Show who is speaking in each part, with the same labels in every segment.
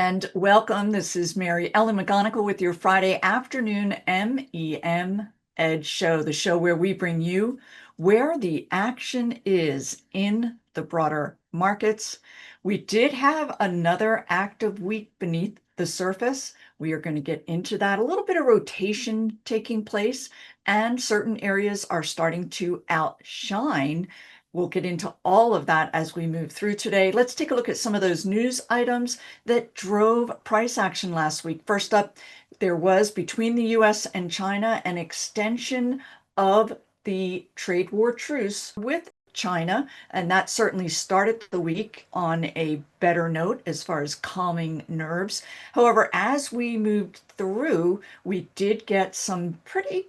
Speaker 1: And welcome. This is Mary Ellen McGonagle with your Friday afternoon MEM Edge show, the show where we bring you where the action is in the broader markets. We did have another active week beneath the surface. We are going to get into that. A little bit of rotation taking place, and certain areas are starting to outshine. We'll get into all of that as we move through today. Let's take a look at some of those news items that drove price action last week. First up, there was between the US and China an extension of the trade war truce with China, and that certainly started the week on a better note as far as calming nerves. However, as we moved through, we did get some pretty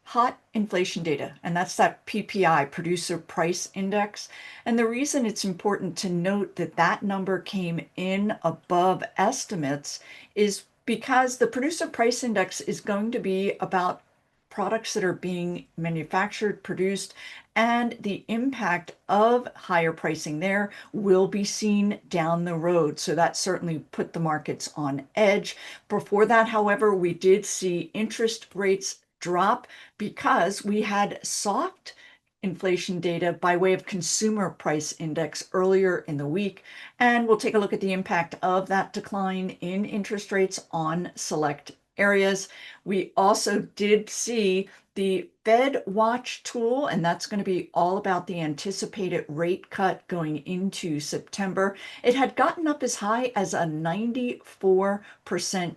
Speaker 1: hot inflation data, and that's that PPI, Producer Price Index. And the reason it's important to note that that number came in above estimates is because the Producer Price Index is going to be about products that are being manufactured, produced, and the impact of higher pricing there will be seen down the road. So that certainly put the markets on edge. Before that, however, we did see interest rates drop because we had soft inflation data by way of consumer price index earlier in the week. And we'll take a look at the impact of that decline in interest rates on select areas. We also did see the Fed Watch tool, and that's going to be all about the anticipated rate cut going into September. It had gotten up as high as a 94%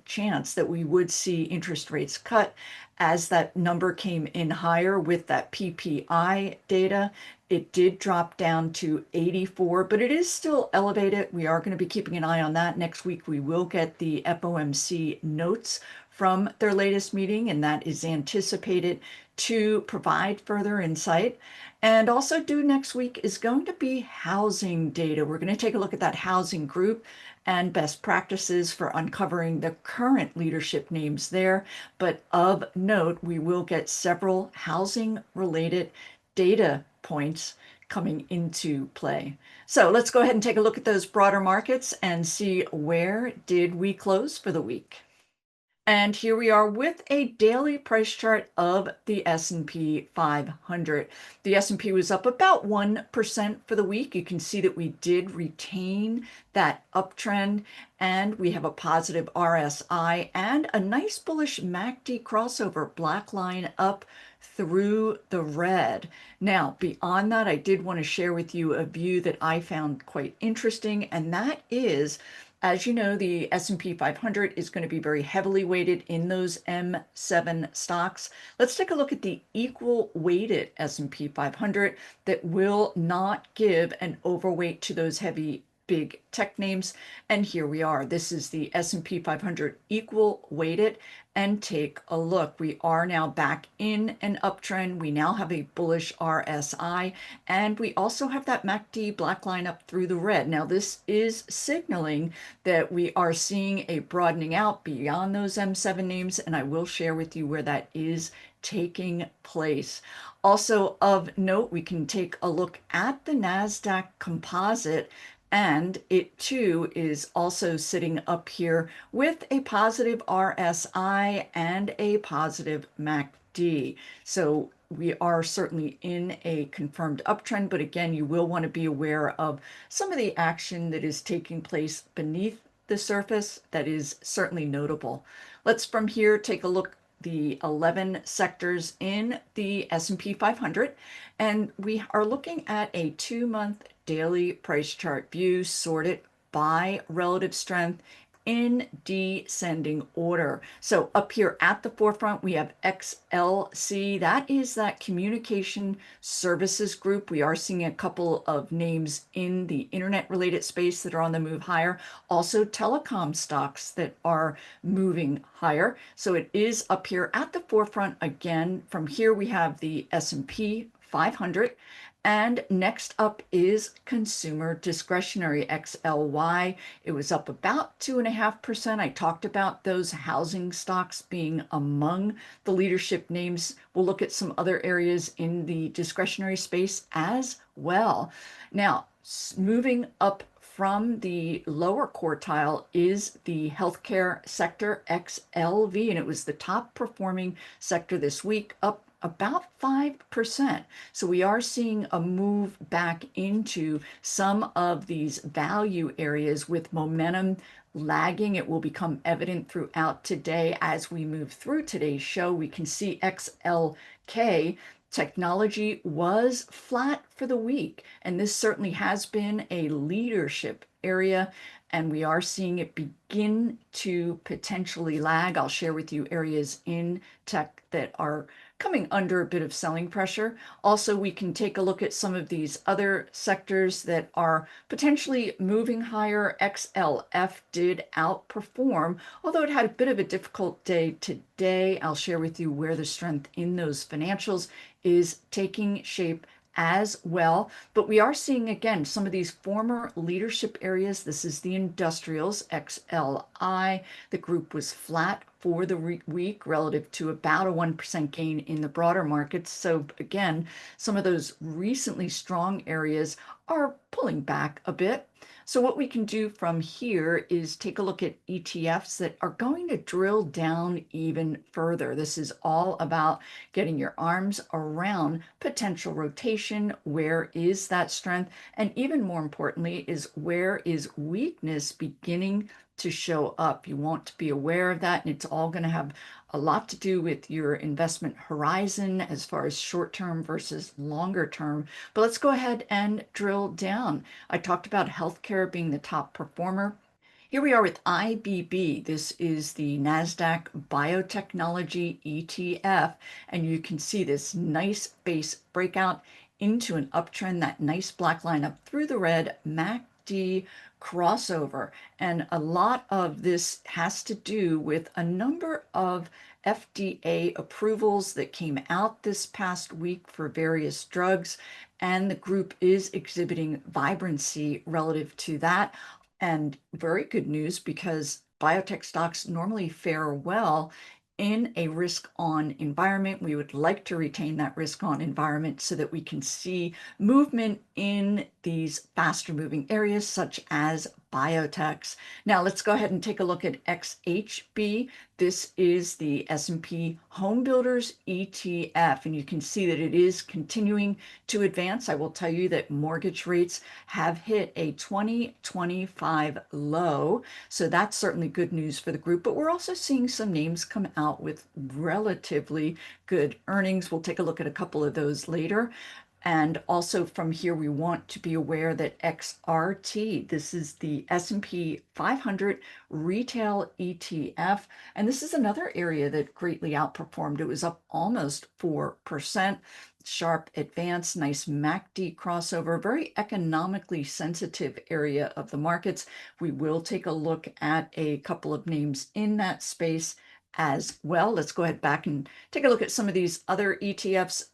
Speaker 1: chance that we would see interest rates cut. As that number came in higher with that PPI data, it did drop down to 84, but it is still elevated. We are going to be keeping an eye on that. Next week, we will get the FOMC notes from their latest meeting, and that is anticipated to provide further insight. And also due next week is going to be housing data. We're going to take a look at that housing group and best practices for uncovering the current leadership names there. But of note, we will get several housing-related data points coming into play. So let's go ahead and take a look at those broader markets and see where did we close for the week. And here we are with a daily price chart of the S&P 500. The S&P was up about 1% for the week. You can see that we did retain that uptrend, and we have a positive RSI and a nice bullish MACD crossover, black line up through the red. Now, beyond that, I did want to share with you a view that I found quite interesting, and that is, as you know, the S&P 500 is going to be very heavily weighted in those M7 stocks. Let's take a look at the equal weighted S&P 500 that will not give an overweight to those heavy big tech names. And here we are. This is the S&P 500 equal weighted. And take a look. We are now back in an uptrend. We now have a bullish RSI, and we also have that MACD black line up through the red. Now, this is signaling that we are seeing a broadening out beyond those M7 names, and I will share with you where that is taking place. Also of note, we can take a look at the Nasdaq composite, and it too is also sitting up here with a positive RSI and a positive MACD. So we are certainly in a confirmed uptrend, but again, you will want to be aware of some of the action that is taking place beneath the surface that is certainly notable. Let's from here take a look the 11 sectors in the S&P 500, and we are looking at a 2-month daily price chart view sorted by relative strength in descending order. So up here at the forefront, we have XLC. That is that communication services group. We are seeing a couple of names in the internet related space that are on the move higher. Also telecom stocks that are moving higher. So it is up here at the forefront again. From here, we have the S&P 500. And next up is consumer discretionary, XLY. It was up about 2.5%. I talked about those housing stocks being among the leadership names. We'll look at some other areas in the discretionary space as well. Now, moving up from the lower quartile is the healthcare sector, XLV, and it was the top performing sector this week, up about 5%. So we are seeing a move back into some of these value areas with momentum lagging. It will become evident throughout today as we move through today's show. We can see XLK technology was flat for the week, and this certainly has been a leadership area, and we are seeing it begin to potentially lag. I'll share with you areas in tech that are coming under a bit of selling pressure. Also, we can take a look at some of these other sectors that are potentially moving higher. XLF did outperform, although it had a bit of a difficult day today. I'll share with you where the strength in those financials is taking shape as well. But we are seeing, again, some of these former leadership areas. This is the industrials, XLI. The group was flat for the week relative to about a 1% gain in the broader markets. So again, some of those recently strong areas are pulling back a bit. So what we can do from here is take a look at ETFs that are going to drill down even further. This is all about getting your arms around potential rotation. Where is that strength? And even more importantly is where is weakness beginning to show up? You want to be aware of that, and it's all going to have a lot to do with your investment horizon as far as short-term versus longer term. But let's go ahead and drill down. I talked about healthcare being the top performer. Here we are with IBB. This is the Nasdaq Biotechnology ETF, and you can see this nice base breakout into an uptrend, that nice black line up through the red, MACD crossover. And a lot of this has to do with a number of FDA approvals that came out this past week for various drugs, and the group is exhibiting vibrancy relative to that. And very good news, because biotech stocks normally fare well in a risk-on environment. We would like to retain that risk-on environment so that we can see movement in these faster moving areas such as biotechs. Now let's go ahead and take a look at XHB. This is the S&P Home Builders ETF, and you can see that it is continuing to advance. I will tell you that mortgage rates have hit a 2025 low, so that's certainly good news for the group. But we're also seeing some names come out with relatively good earnings. We'll take a look at a couple of those later. And also from here, we want to be aware that XRT, this is the S&P 500 retail ETF, and this is another area that greatly outperformed. It was up almost 4%. Sharp advance, nice MACD crossover, very economically sensitive area of the markets. We will take a look at a couple of names in that space as well. Let's go ahead back and take a look at some of these other ETFs.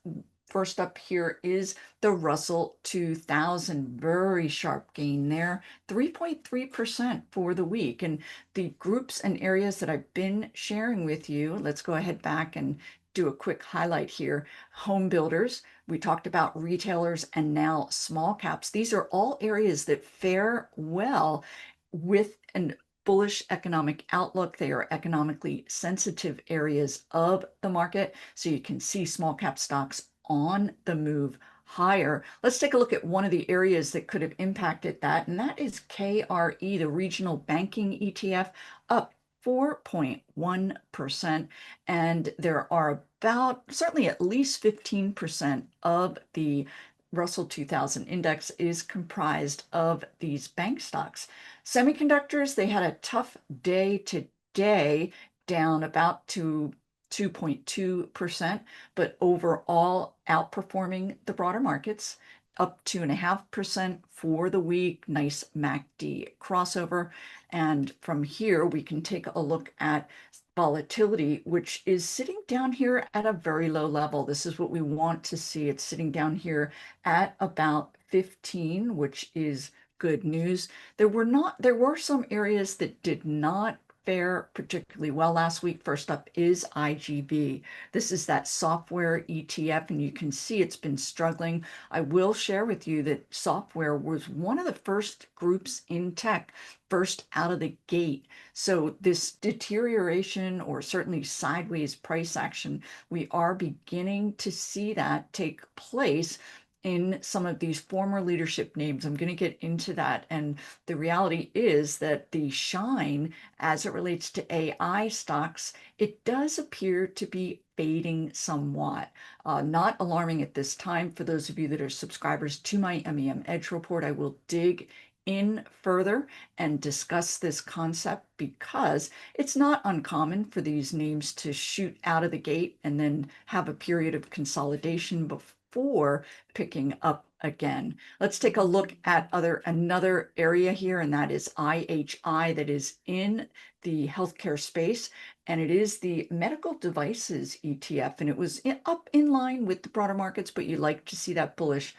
Speaker 1: First up here is the Russell 2000, very sharp gain there, 3.3% for the week. And the groups and areas that I've been sharing with you, let's go ahead back and do a quick highlight here. Home builders, we talked about retailers, and now small caps. These are all areas that fare well with an bullish economic outlook. They are economically sensitive areas of the market. So you can see small cap stocks on the move higher. Let's take a look at one of the areas that could have impacted that, and that is KRE, the regional banking ETF, up 4.1%. And there are about certainly at least 15% of the Russell 2000 index is comprised of these bank stocks. Semiconductors, they had a tough day today, down about 2.2%, but overall outperforming the broader markets, up 2.5% for the week. Nice MACD crossover. And from here, we can take a look at volatility, which is sitting down here at a very low level. This is what we want to see. It's sitting down here at about 15, which is good news. There were some areas that did not fare particularly well last week. First up is IGV. This is that software ETF, and you can see it's been struggling. I will share with you that software was one of the first groups in tech, first out of the gate. So this deterioration, or certainly sideways price action, we are beginning to see that take place in some of these former leadership names. I'm going to get into that. And the reality is that the shine as it relates to AI stocks, it does appear to be fading somewhat. Not alarming at this time. For those of you that are subscribers to my MEM Edge report, I will dig in further and discuss this concept, because it's not uncommon for these names to shoot out of the gate and then have a period of consolidation before picking up again. Let's take a look at another area here, and that is IHI, that is in the healthcare space, and it is the medical devices ETF, and it was up in line with the broader markets, but you like to see that bullish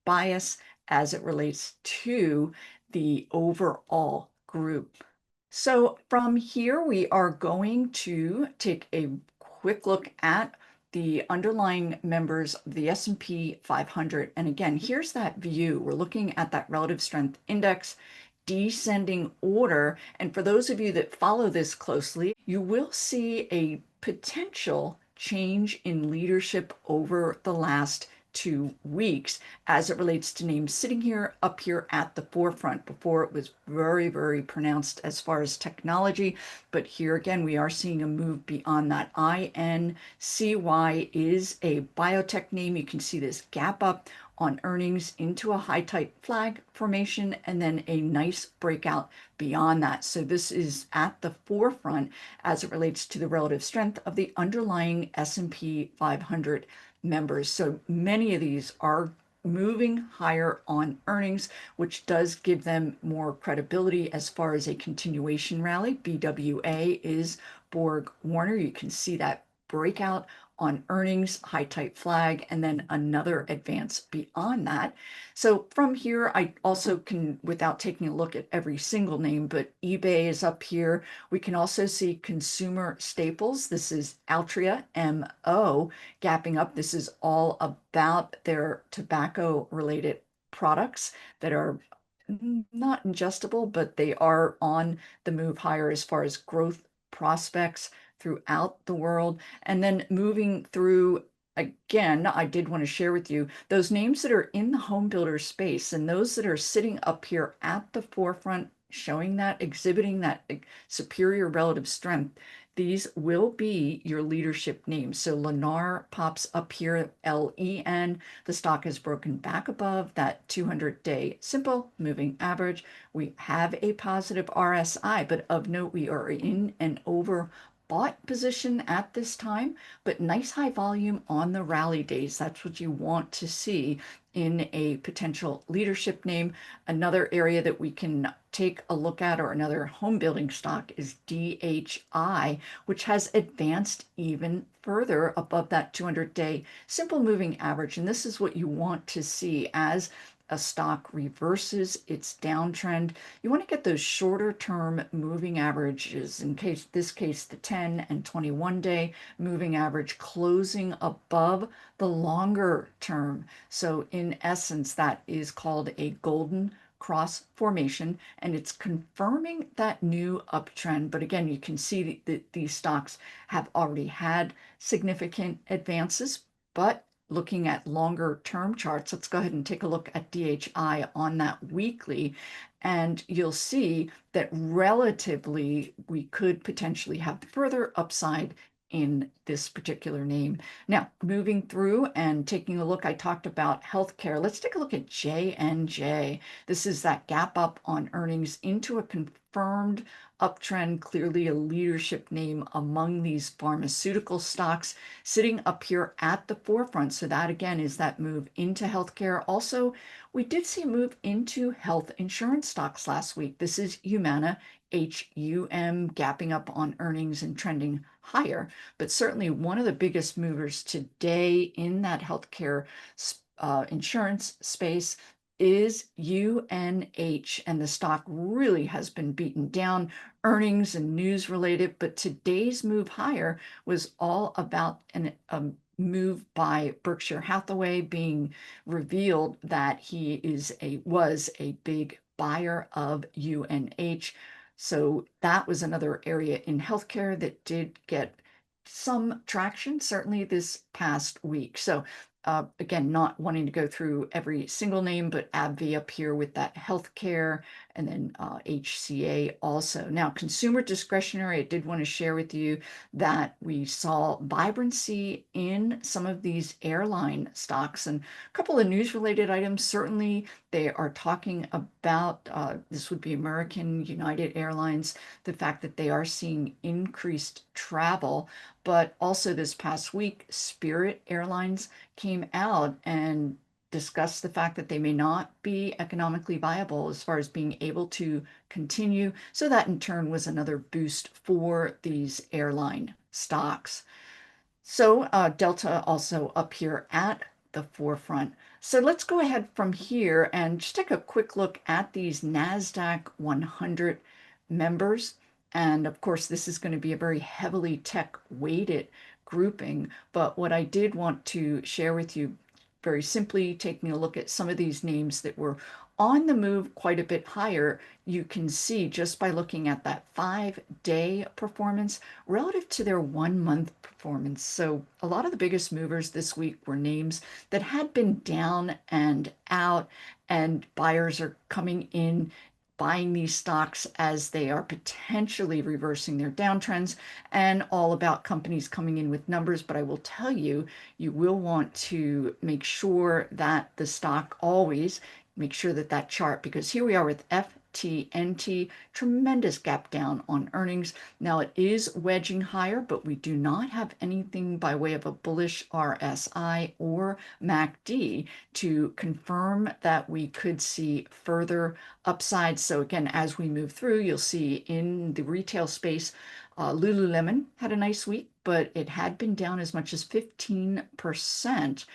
Speaker 1: bias as it relates to the overall group. So from here, we are going to take a quick look at the underlying members of the S&P 500. And again, here's that view. We're looking at that relative strength index, descending order. And for those of you that follow this closely, you will see a potential change in leadership over the last 2 weeks as it relates to names sitting here up here at the forefront. Before, it was very, very pronounced as far as technology, but here again we are seeing a move beyond that. INCY is a biotech name. You can see this gap up on earnings into a high type flag formation, and then a nice breakout beyond that. So this is at the forefront as it relates to the relative strength of the underlying S&P 500 members. So many of these are moving higher on earnings, which does give them more credibility as far as a continuation rally. BWA is Borg Warner. You can see that breakout on earnings, high type flag, and then another advance beyond that. So from here, I also can, without taking a look at every single name, but eBay is up here. We can also see consumer staples. This is Altria, MO, gapping up. This is all about their tobacco related products that are not ingestible, but they are on the move higher as far as growth prospects throughout the world. And then moving through, again, I did want to share with you those names that are in the home builder space, and those that are sitting up here at the forefront, showing that, exhibiting that superior relative strength. These will be your leadership names. So Lennar pops up here, LEN. The stock has broken back above that 200-day simple moving average. We have a positive RSI, but of note, we are in an overbought position at this time, but nice high volume on the rally days. That's what you want to see in a potential leadership name. Another area that we can take a look at, or another home building stock, is DHI, which has advanced even further above that 200-day simple moving average. And this is what you want to see as a stock reverses its downtrend. You want to get those shorter term moving averages, in this case, the 10 and 21-day moving average closing above the longer term. So in essence, that is called a golden cross formation, and it's confirming that new uptrend. But again, you can see that these stocks have already had significant advances, but looking at longer term charts, let's go ahead and take a look at DHI on that weekly, and you'll see that relatively we could potentially have further upside in this particular name. Now, moving through and taking a look, I talked about healthcare. Let's take a look at J&J. This is that gap up on earnings into a confirmed uptrend, clearly a leadership name among these pharmaceutical stocks, sitting up here at the forefront. So that again is that move into healthcare. Also, we did see a move into health insurance stocks last week. This is Humana, HUM, gapping up on earnings and trending higher. But certainly one of the biggest movers today in that healthcare insurance space is UNH, and the stock really has been beaten down, earnings and news related, but today's move higher was all about a move by Berkshire Hathaway being revealed that he was a big buyer of UNH. So that was another area in healthcare that did get some traction, certainly this past week. So again, not wanting to go through every single name, but AbbVie up here with that healthcare, and then HCA also. Now, consumer discretionary, I did want to share with you that we saw vibrancy in some of these airline stocks, and a couple of news-related items. Certainly, they are talking about, this would be American, United Airlines, the fact that they are seeing increased travel. But also this past week, Spirit Airlines came out and discussed the fact that they may not be economically viable as far as being able to continue. So that in turn was another boost for these airline stocks. So Delta also up here at the forefront. So let's go ahead from here and just take a quick look at these NASDAQ 100 members. And of course, this is going to be a very heavily tech weighted grouping. But what I did want to share with you, very simply taking a look at some of these names that were on the move quite a bit higher, you can see just by looking at that 5-day performance relative to their 1-month performance. So a lot of the biggest movers this week were names that had been down and out, and buyers are coming in buying these stocks as they are potentially reversing their downtrends, and all about companies coming in with numbers. But I will tell you, you will want to make sure that the stock always make sure that that chart, because here we are with FTNT, tremendous gap down on earnings. Now it is wedging higher, but we do not have anything by way of a bullish RSI or MACD to confirm that we could see further upside. So again, as we move through, you'll see in the retail space, Lululemon had a nice week, but it had been down as much as 15%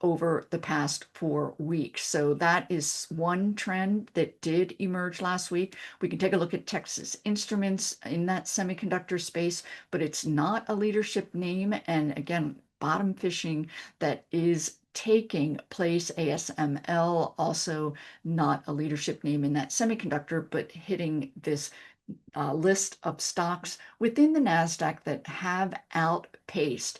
Speaker 1: over the past 4 weeks. So that is one trend that did emerge last week. We can take a look at Texas Instruments in that semiconductor space, but it's not a leadership name. And again, bottom fishing that is taking place. ASML, also not a leadership name in that semiconductor, but hitting this list of stocks within the Nasdaq that have outpaced.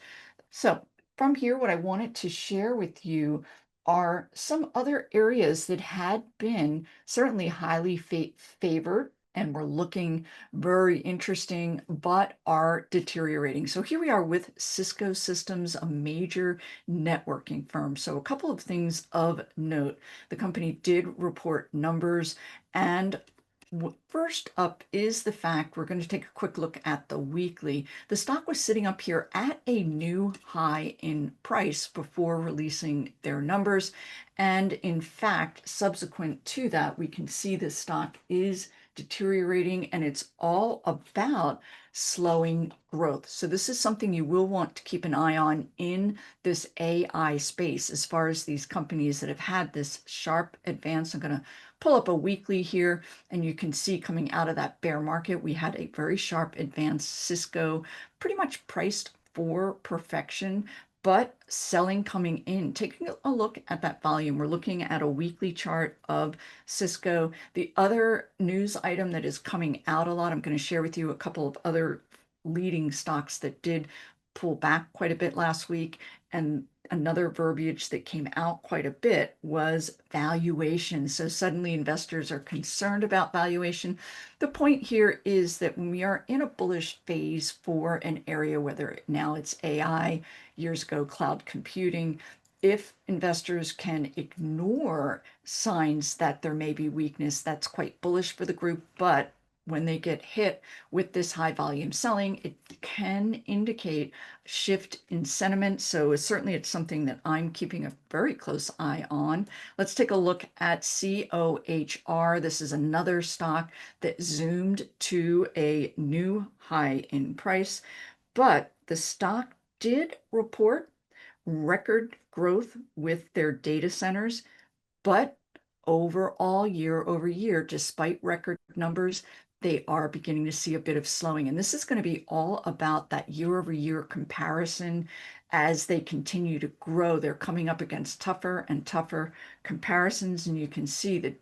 Speaker 1: So from here, what I wanted to share with you are some other areas that had been certainly highly favored and were looking very interesting, but are deteriorating. So here we are with Cisco Systems, a major networking firm. So a couple of things of note. The company did report numbers, and first up is the fact we're going to take a quick look at the weekly. The stock was sitting up here at a new high in price before releasing their numbers. And in fact, subsequent to that, we can see the stock is deteriorating, and it's all about slowing growth. So this is something you will want to keep an eye on in this AI space as far as these companies that have had this sharp advance. I'm going to pull up a weekly here, and you can see coming out of that bear market, we had a very sharp advance. Cisco pretty much priced for perfection, but selling coming in. Taking a look at that volume, we're looking at a weekly chart of Cisco. The other news item that is coming out a lot, I'm going to share with you a couple of other leading stocks that did pull back quite a bit last week. And another verbiage that came out quite a bit was valuation. So suddenly investors are concerned about valuation. The point here is that when we are in a bullish phase for an area, whether now it's AI, years ago cloud computing, if investors can ignore signs that there may be weakness, that's quite bullish for the group. But when they get hit with this high volume selling, it can indicate shift in sentiment. So certainly it's something that I'm keeping a very close eye on. Let's take a look at COHR. This is another stock that zoomed to a new high in price, but the stock did report record growth with their data centers, but overall year over year, despite record numbers, they are beginning to see a bit of slowing. And this is going to be all about that year over year comparison as they continue to grow. They're coming up against tougher and tougher comparisons. And you can see that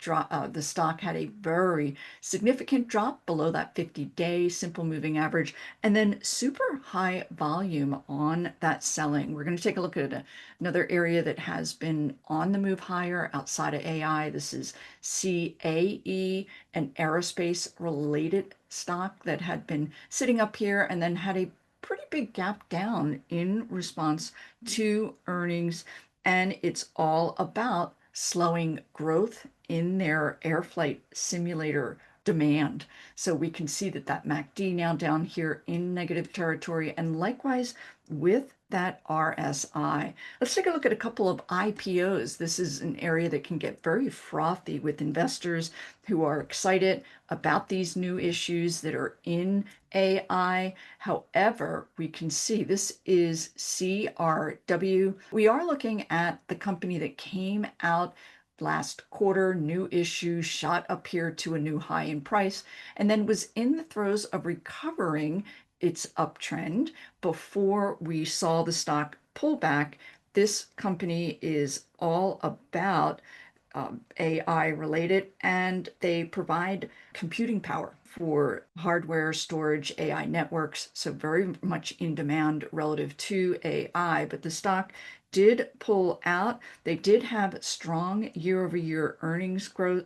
Speaker 1: the stock had a very significant drop below that 50-day simple moving average, and then super high volume on that selling. We're going to take a look at another area that has been on the move higher outside of AI. This is CAE, an aerospace related stock that had been sitting up here and then had a pretty big gap down in response to earnings. And it's all about slowing growth in their air flight simulator demand. So we can see that MACD now down here in negative territory, and likewise with that RSI. Let's take a look at a couple of IPOs. This is an area that can get very frothy with investors who are excited about these new issues that are in AI. However, we can see this is CRW. We are looking at the company that came out last quarter, new issue, shot up here to a new high in price, and then was in the throes of recovering its uptrend before we saw the stock pull back. This company is all about AI related, and they provide computing power for hardware, storage, AI networks. So very much in demand relative to AI, but the stock did pull out. They did have strong year-over-year earnings growth,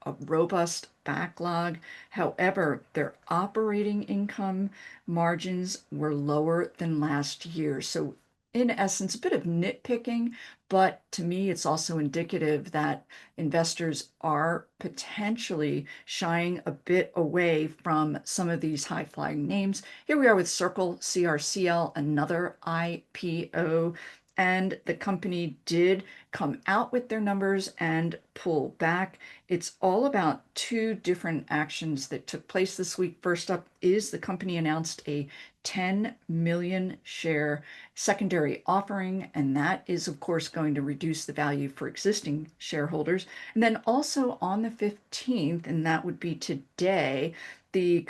Speaker 1: a robust backlog. However, their operating income margins were lower than last year. So in essence, a bit of nitpicking, but to me, it's also indicative that investors are potentially shying a bit away from some of these high-flying names. Here we are with Circle CRCL, another IPO, and the company did come out with their numbers and pull back. It's all about two different actions that took place this week. First up is the company announced a 10 million share secondary offering, and that is of course going to reduce the value for existing shareholders. And then also on the 15th, and that would be today, the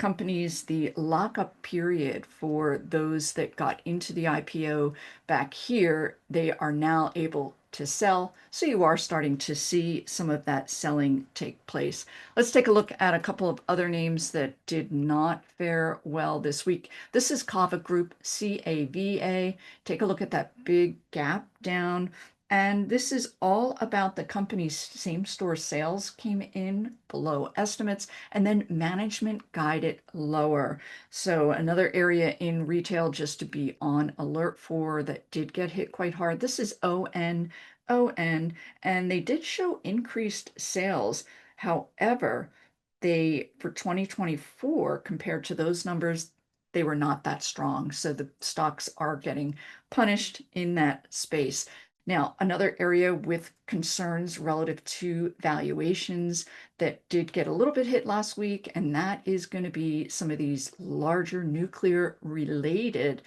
Speaker 1: lockup period for those that got into the IPO back here, they are now able to sell. So you are starting to see some of that selling take place. Let's take a look at a couple of other names that did not fare well this week. This is CAVA Group, CAVA. Take a look at that big gap down. And this is all about the company's same-store sales came in below estimates, and then management guided lower. So another area in retail just to be on alert for that did get hit quite hard. This is ONON, and they did show increased sales. However, for 2024, compared to those numbers, they were not that strong. So the stocks are getting punished in that space. Now, another area with concerns relative to valuations that did get a little bit hit last week, and that is going to be some of these larger nuclear related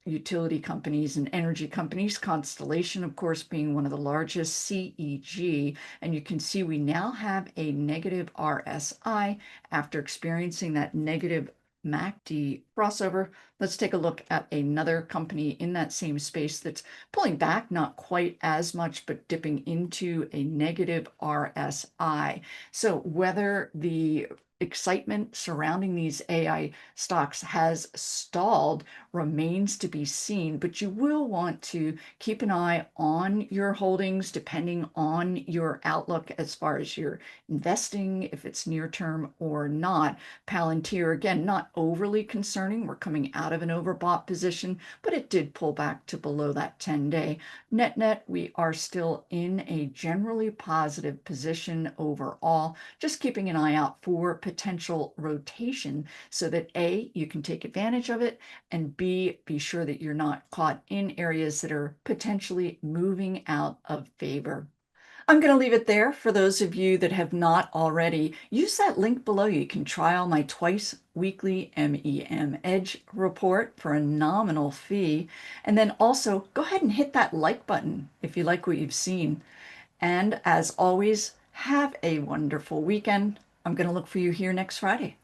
Speaker 1: utility companies and energy companies, Constellation, of course, being one of the largest, CEG. And you can see we now have a negative RSI after experiencing that negative MACD crossover. Let's take a look at another company in that same space that's pulling back, not quite as much, but dipping into a negative RSI. So whether the excitement surrounding these AI stocks has stalled remains to be seen, but you will want to keep an eye on your holdings depending on your outlook as far as your investing, if it's near term or not. Palantir, again, not overly concerning. We're coming out of an overbought position, but it did pull back to below that 10-day. Net, we are still in a generally positive position overall, just keeping an eye out for potential rotation so that A, you can take advantage of it, and B, be sure that you're not caught in areas that are potentially moving out of favor. I'm going to leave it there. For those of you that have not already, use that link below. You can trial my twice weekly MEM Edge report for a nominal fee. And then also go ahead and hit that like button if you like what you've seen. And as always, Have a wonderful weekend. I'm going to look for you here next Friday.